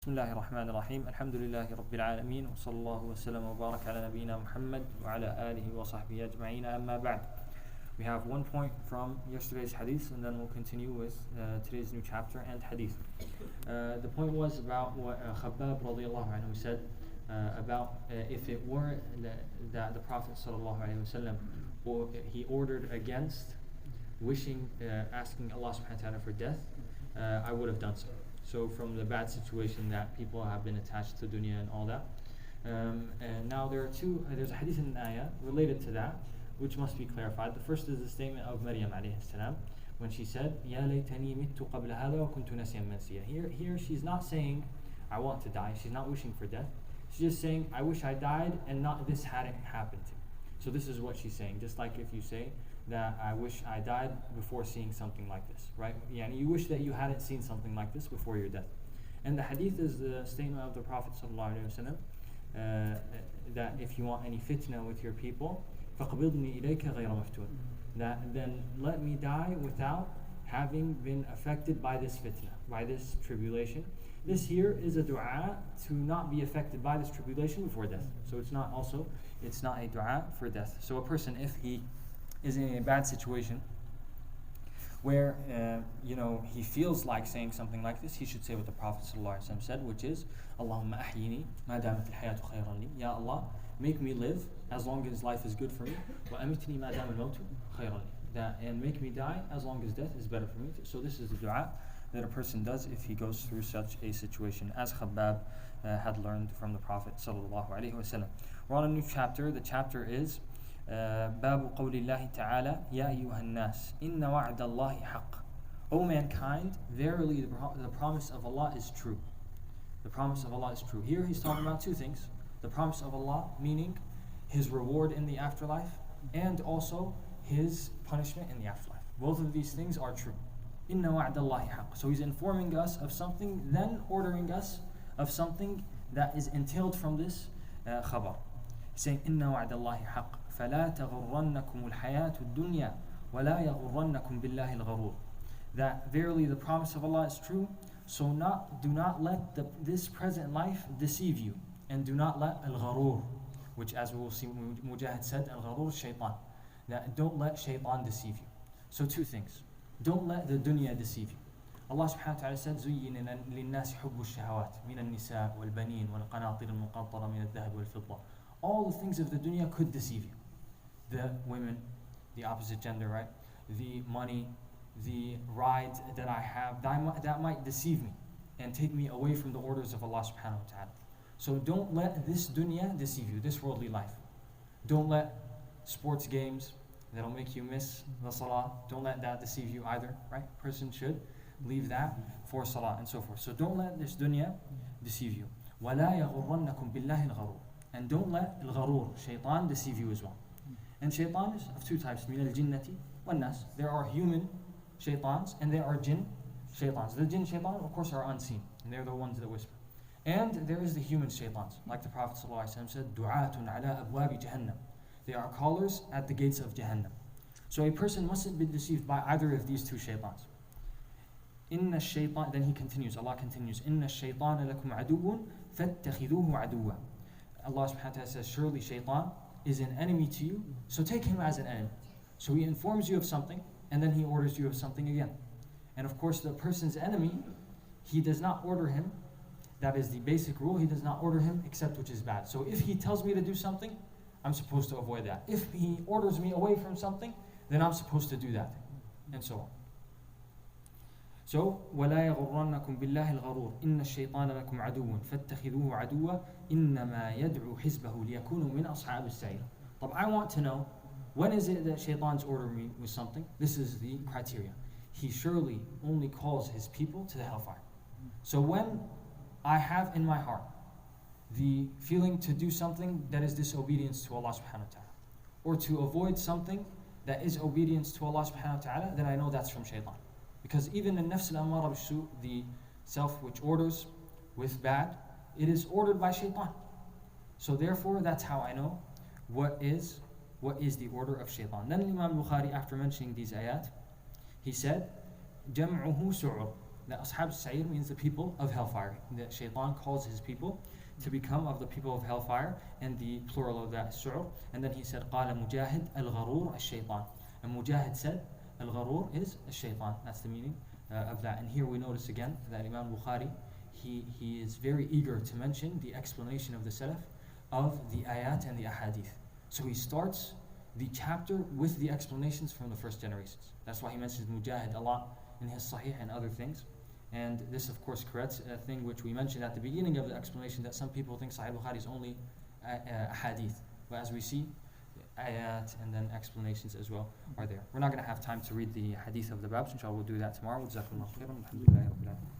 بسم الله الرحمن الرحيم الحمد لله رب العالمين وصلى الله وسلم وبارك على نبينا محمد وعلى آله وصحبه أجمعين أما بعد. We have one point from yesterday's hadith and then we'll continue with today's new chapter and hadith. The point was about what Khabbab radiallahu anhu said about if it were that the Prophet sallallahu alaihi wasallam he ordered against asking Allah subhanahu wa ta'ala for death, I would have done so. So from the bad situation that people have been attached to dunya and all that. And now there's a hadith in the ayah related to that, which must be clarified. The first is the statement of Maryam alayhi salam, when she said, Ya laytani mittu qabla hadha wa kuntu nasiyan mansiya. Here she's not saying, I want to die. She's not wishing for death. She's just saying, I wish I died and not this hadn't happened to me. So this is what she's saying. Just like if you say that I wish I died before seeing something like this, right? Yani you wish that you hadn't seen something like this before your death. And the hadith is the statement of the Prophet ﷺ, that if you want any fitna with your people, فَقْبِضْنِي إِلَيْكَ غَيْرَ مَفْتُونَ, that then let me die without having been affected by this fitna, by this tribulation. This here is a dua to not be affected by this tribulation before death. So it's not a dua for death. So a person, if he is in a bad situation where he feels like saying something like this, he should say what the Prophet ﷺ said, which is, Allahumma ahyini ma damat al-hayatu khayran li. Ya Allah, make me live as long as life is good for me. Wa amitni ma dam al-mautu khayran li. And make me die as long as death is better for me. So this is the dua that a person does if he goes through such a situation, as Khabbab had learned from the Prophet ﷺ. We're on a new chapter. The chapter is باب قول الله تعالى يا أيها الناس إن وعد الله حق. O mankind, verily the promise of Allah is true. The promise of Allah is true. Here he's talking about two things. The promise of Allah, meaning his reward in the afterlife, and also his punishment in the afterlife. Both of these things are true. إن وعد الله حق. So he's informing us of something, then ordering us of something that is entailed from this khabar. He's saying إن وعد الله حق. فلا تغرنكم الحياة الدنيا ولا يغرنكم بالله الغرور. That verily the promise of Allah is true, so do not let this present life deceive you, and do not let al-gharur, which as we will see Mujahid said, al-gharur shaitan, that don't let shaitan deceive you. So two things, don't let the dunya deceive you. Allah subhanahu wa ta'ala said, زُيِّنَ لِلنَّاسِ حُبُّ الشَّهَوَاتِ مِنَ النِّسَاءِ وَالْبَنِينَ وَالْقَنَاطِرِ الْمُقَنطَرَةِ مِنَ الذَّهَبِ وَالْفِضَّةِ. All the things of the dunya could deceive you. The women, the opposite gender, right? The money, the ride that I have, that might deceive me and take me away from the orders of Allah subhanahu wa ta'ala. So don't let this dunya deceive you, this worldly life. Don't let sports games that'll make you miss the salah, don't let that deceive you either, right? Person should leave that for salah and so forth. So don't let this dunya deceive you. وَلَا يَغُرَّنَّكُمْ بِاللَّهِ الْغَرُورِ. And don't let al-gharur, shaitan, deceive you as well. And shaitan is of two types, min al-jinnati wan-nas. There are human shaitans and there are jinn shaitans. The jinn shaitan, of course, are unseen, and they're the ones that whisper. And there is the human shaitans, like the Prophet ﷺ said, du'atun ala abwabi jahannam. They are callers at the gates of Jahannam. So a person mustn't be deceived by either of these two shaitans. Inna shaitan, then he continues, Allah continues, Inna shaytana lakum aduwwun fattakhiduhu aduwwa. Allah subhanahu wa ta'ala says, surely shaitan is an enemy to you, so take him as an enemy. So he informs you of something, and then he orders you of something again. And of course, the person's enemy, he does not order him. That is the basic rule. He does not order him except which is bad. So if he tells me to do something, I'm supposed to avoid that. If he orders me away from something, then I'm supposed to do that, and so on. So, وَلَا يَغُرَّنَّكُمْ بِاللَّهِ الْغَرُورِ إِنَّ الشَّيْطَانَ لَكُمْ عَدُوٌّ فَاتَّخِذُوهُ عَدُوًّا إِنَّمَا يَدْعُو حِزْبَهُ لِيَكُونُوا مِنْ أَصْحَابِ السَّعِيرِ. But I want to know, when is it that shaitan's ordering me with something? This is the criteria. He surely only calls his people to the hellfire. So when I have in my heart the feeling to do something that is disobedience to Allah subhanahu wa ta'ala, or to avoid something that is obedience to Allah subhanahu wa ta'ala, then I know that's from shaitan. Because even the nafs al-ammara bis-su', the self which orders with bad, it is ordered by shaitan. So therefore, that's how I know what is the order of shaitan. Then Imam Albukhari, after mentioning these ayat, he said, جَمْعُهُ سُعُرٌ, that Ashab Sa'ir means the people of hellfire. That Shaitan calls his people to become of the people of hellfire, and the plural of that is Su'ur. And then he said, قال مجاهد الغرور الشيطان. And Mujahid said, Al-Gharur is Shaitan. That's the meaning of that. And here we notice again that Imam Bukhari, he is very eager to mention the explanation of the Salaf of the ayat and the ahadith. So he starts the chapter with the explanations from the first generations. That's why he mentions Mujahid a lot in his Sahih and other things. And this of course corrects a thing which we mentioned at the beginning of the explanation, that some people think Sahih Bukhari is only ahadith. But as we see, ayat and then explanations as well are there. We're not going to have time to read the hadith of the babs. Inshallah we'll do that tomorrow. Jazakumullah khairan. Alhamdulillah.